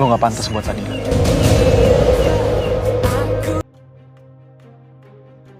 Lo gak pantas buat Adila.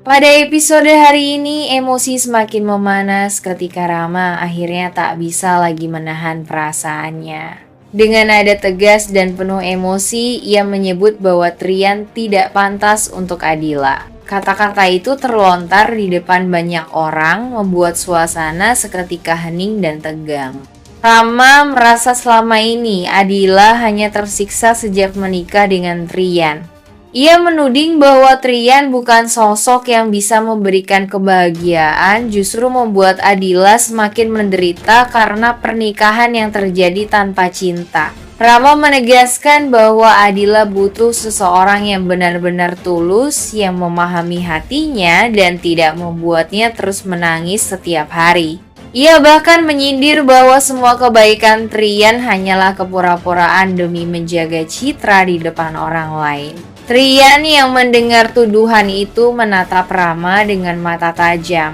Pada episode hari ini, emosi semakin memanas ketika Rama akhirnya tak bisa lagi menahan perasaannya. Dengan nada tegas dan penuh emosi, ia menyebut bahwa Trian tidak pantas untuk Adila. Kata-kata itu terlontar di depan banyak orang, membuat suasana seketika hening dan tegang. Rama merasa selama ini Adila hanya tersiksa sejak menikah dengan Trian. Ia menuding bahwa Trian bukan sosok yang bisa memberikan kebahagiaan, justru membuat Adila semakin menderita karena pernikahan yang terjadi tanpa cinta. Rama menegaskan bahwa Adila butuh seseorang yang benar-benar tulus, yang memahami hatinya dan tidak membuatnya terus menangis setiap hari. Ia bahkan menyindir bahwa semua kebaikan Trian hanyalah kepura-puraan demi menjaga citra di depan orang lain. Trian yang mendengar tuduhan itu menatap Rama dengan mata tajam.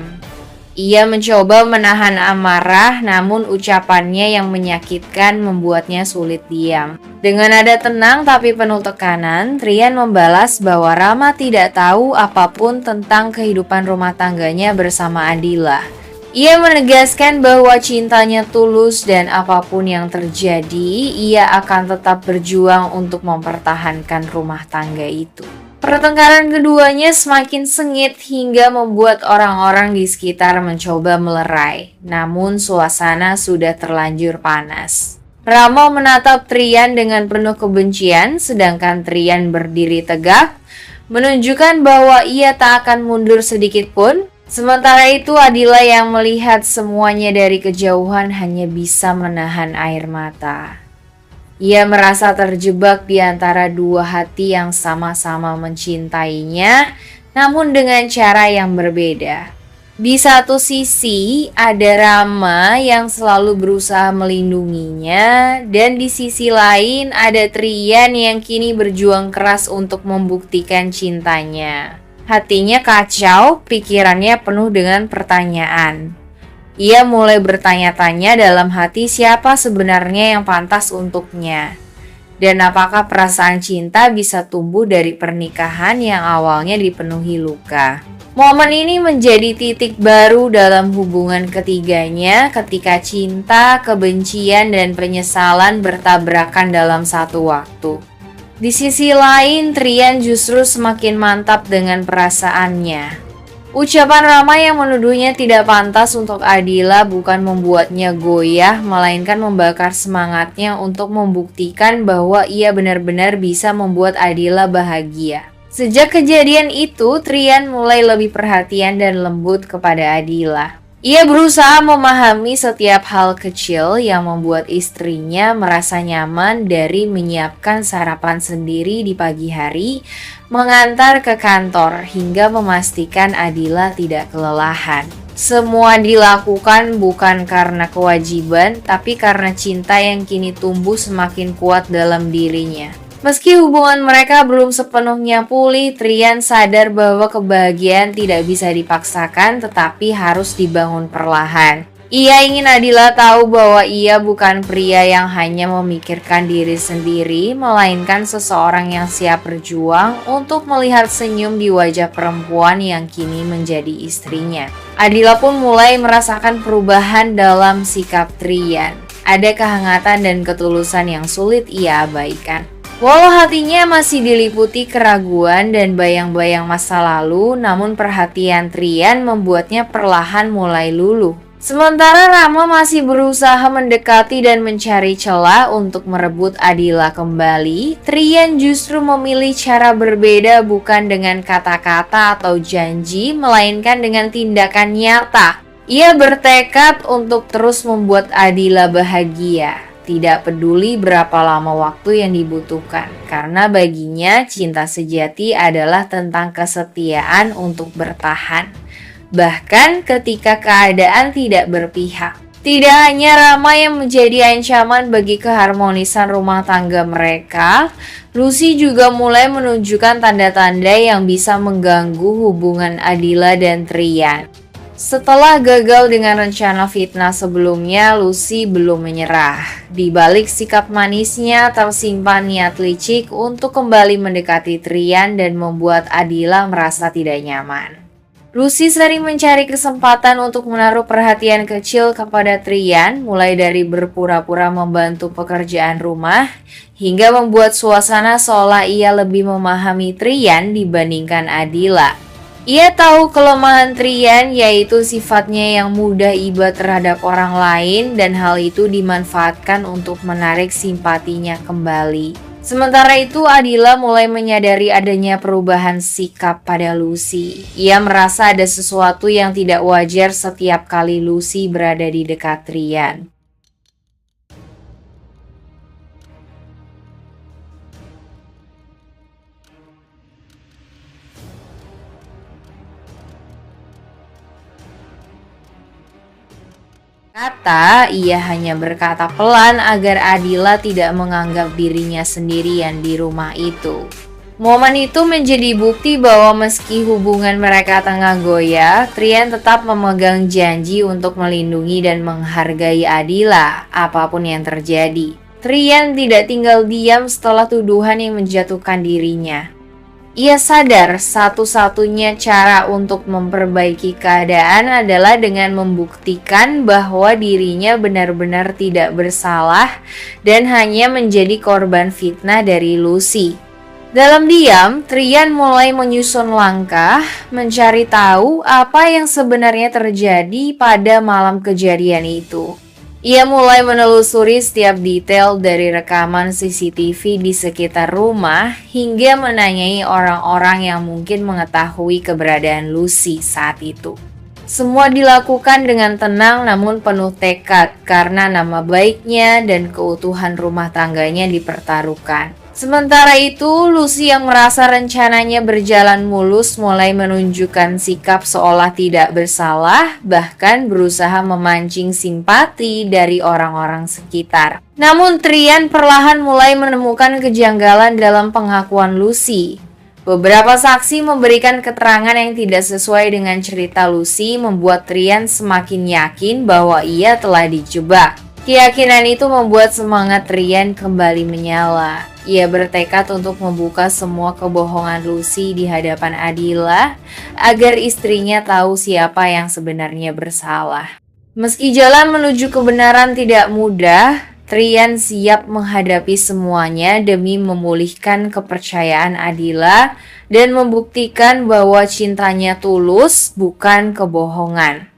Ia mencoba menahan amarah, namun ucapannya yang menyakitkan membuatnya sulit diam. Dengan nada tenang tapi penuh tekanan, Trian membalas bahwa Rama tidak tahu apapun tentang kehidupan rumah tangganya bersama Adila. Ia menegaskan bahwa cintanya tulus dan apapun yang terjadi, ia akan tetap berjuang untuk mempertahankan rumah tangga itu. Pertengkaran keduanya semakin sengit hingga membuat orang-orang di sekitar mencoba melerai. Namun suasana sudah terlanjur panas. Rama menatap Trian dengan penuh kebencian, sedangkan Trian berdiri tegak, menunjukkan bahwa ia tak akan mundur sedikit pun. Sementara itu Adila yang melihat semuanya dari kejauhan hanya bisa menahan air mata. Ia merasa terjebak di antara dua hati yang sama-sama mencintainya, namun dengan cara yang berbeda. Di satu sisi ada Rama yang selalu berusaha melindunginya, dan di sisi lain ada Trian yang kini berjuang keras untuk membuktikan cintanya. Hatinya kacau, pikirannya penuh dengan pertanyaan. Ia mulai bertanya-tanya dalam hati siapa sebenarnya yang pantas untuknya. Dan apakah perasaan cinta bisa tumbuh dari pernikahan yang awalnya dipenuhi luka. Momen ini menjadi titik baru dalam hubungan ketiganya ketika cinta, kebencian, dan penyesalan bertabrakan dalam satu waktu. Di sisi lain, Trian justru semakin mantap dengan perasaannya. Ucapan Rama yang menuduhnya tidak pantas untuk Adila bukan membuatnya goyah, melainkan membakar semangatnya untuk membuktikan bahwa ia benar-benar bisa membuat Adila bahagia. Sejak kejadian itu, Trian mulai lebih perhatian dan lembut kepada Adila. Ia berusaha memahami setiap hal kecil yang membuat istrinya merasa nyaman, dari menyiapkan sarapan sendiri di pagi hari, mengantar ke kantor, hingga memastikan Adila tidak kelelahan. Semua dilakukan bukan karena kewajiban, tapi karena cinta yang kini tumbuh semakin kuat dalam dirinya. Meski hubungan mereka belum sepenuhnya pulih, Trian sadar bahwa kebahagiaan tidak bisa dipaksakan tetapi harus dibangun perlahan. Ia ingin Adila tahu bahwa ia bukan pria yang hanya memikirkan diri sendiri, melainkan seseorang yang siap berjuang untuk melihat senyum di wajah perempuan yang kini menjadi istrinya. Adila pun mulai merasakan perubahan dalam sikap Trian. Ada kehangatan dan ketulusan yang sulit ia abaikan. Walau hatinya masih diliputi keraguan dan bayang-bayang masa lalu, namun perhatian Trian membuatnya perlahan mulai luluh. Sementara Rama masih berusaha mendekati dan mencari celah untuk merebut Adila kembali, Trian justru memilih cara berbeda, bukan dengan kata-kata atau janji, melainkan dengan tindakan nyata. Ia bertekad untuk terus membuat Adila bahagia. Tidak peduli berapa lama waktu yang dibutuhkan, karena baginya cinta sejati adalah tentang kesetiaan untuk bertahan, bahkan ketika keadaan tidak berpihak. Tidak hanya Rama yang menjadi ancaman bagi keharmonisan rumah tangga mereka, Lucy juga mulai menunjukkan tanda-tanda yang bisa mengganggu hubungan Adila dan Trian. Setelah gagal dengan rencana fitnah sebelumnya, Lucy belum menyerah. Di balik sikap manisnya tersimpan niat licik untuk kembali mendekati Trian dan membuat Adila merasa tidak nyaman. Lucy sering mencari kesempatan untuk menaruh perhatian kecil kepada Trian, mulai dari berpura-pura membantu pekerjaan rumah, hingga membuat suasana seolah ia lebih memahami Trian dibandingkan Adila. Ia tahu kelemahan Trian, yaitu sifatnya yang mudah iba terhadap orang lain, dan hal itu dimanfaatkan untuk menarik simpatinya kembali. Sementara itu, Adila mulai menyadari adanya perubahan sikap pada Lucy. Ia merasa ada sesuatu yang tidak wajar setiap kali Lucy berada di dekat Trian. Ia hanya berkata pelan agar Adila tidak menganggap dirinya sendirian di rumah itu. Momen itu menjadi bukti bahwa meski hubungan mereka tengah goyah, Trian tetap memegang janji untuk melindungi dan menghargai Adila, apapun yang terjadi. Trian tidak tinggal diam setelah tuduhan yang menjatuhkan dirinya. Ia sadar satu-satunya cara untuk memperbaiki keadaan adalah dengan membuktikan bahwa dirinya benar-benar tidak bersalah dan hanya menjadi korban fitnah dari Lucy. Dalam diam, Trian mulai menyusun langkah, mencari tahu apa yang sebenarnya terjadi pada malam kejadian itu. Ia mulai menelusuri setiap detail dari rekaman CCTV di sekitar rumah hingga menanyai orang-orang yang mungkin mengetahui keberadaan Lucy saat itu. Semua dilakukan dengan tenang namun penuh tekad karena nama baiknya dan keutuhan rumah tangganya dipertaruhkan. Sementara itu, Lucy yang merasa rencananya berjalan mulus mulai menunjukkan sikap seolah tidak bersalah, bahkan berusaha memancing simpati dari orang-orang sekitar. Namun Trian perlahan mulai menemukan kejanggalan dalam pengakuan Lucy. Beberapa saksi memberikan keterangan yang tidak sesuai dengan cerita Lucy, membuat Trian semakin yakin bahwa ia telah dijebak. Keyakinan itu membuat semangat Trian kembali menyala. Ia bertekad untuk membuka semua kebohongan Lucy di hadapan Adila agar istrinya tahu siapa yang sebenarnya bersalah. Meski jalan menuju kebenaran tidak mudah, Trian siap menghadapi semuanya demi memulihkan kepercayaan Adila dan membuktikan bahwa cintanya tulus, bukan kebohongan.